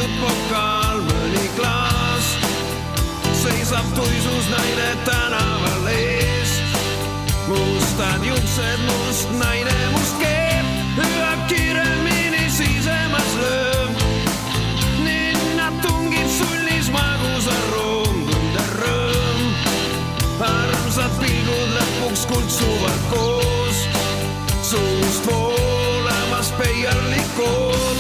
avatud pokaal, mõni klaas. Seisab tuisus naine tänaval ees. Mustad juuksed, must naine, must keeb. Üha kiiremini sisemas lööb. Ninna tungib sullis magusa room, tunde rõõm. Armsad pilgud lõpuks kutsuvad koos. Suust voolamas peiarlik kood.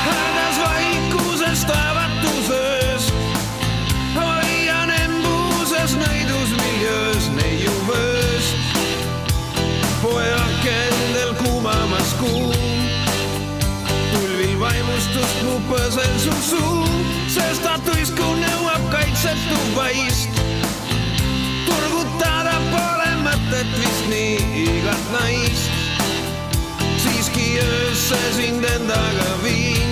Hädas vaikusest avatuses, hoian embuses nõidus miljöös, neiuvööst. Pojake endel kuumamas kuum, tulvil vaimustust mu põsel su suum, sest ta tuisku nõuab kaitsetu vaist. Turgutada pole mõtet vist nii igat naist. Siiski öösse sind endaga viin,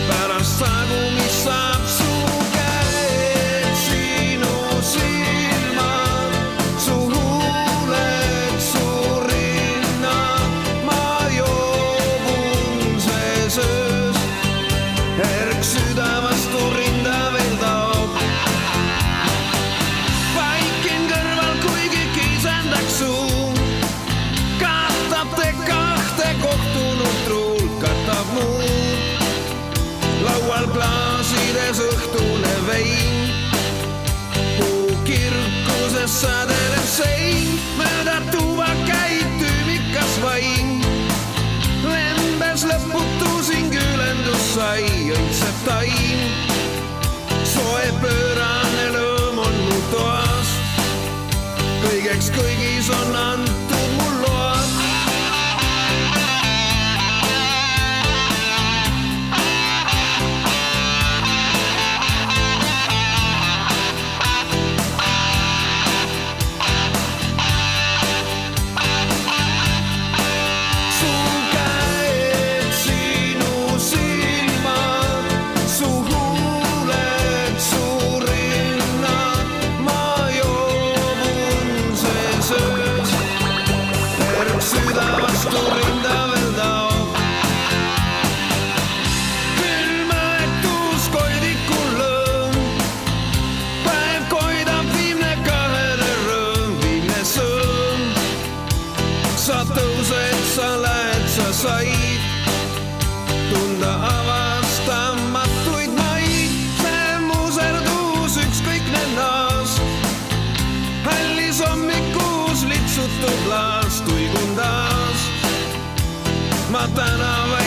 pärast saagumist saab su käed, sinu silmad, su huuled, su rinnad. Ma joobun sees öös, erk süda vastu rinda veel taob. Vaikin kõrval, kuigi kiisendaks suu, katab te kahte kohtunud truul, katab muud. Laual klaasides õhtune vein, kuu kirkuses sädeleb sein, mööda tuva käib tüümikas vaim. Lembes lõputu siin küülendus sai, õitseb taim. Soe pöörane lõõm on mu toas, kõigeks kõigis on antud mul load. Süda vastu rinda veel taob. Külmetus koidikul lõõm, päev koidab viimne kahele rõõm, viimne sõõm. Sa tõused, sa lähed, sa said tunda avastamatuid maid. See muserdus ükskõikne naas, hällis hommikus litsutub laas, tuigun taas. Ma tänava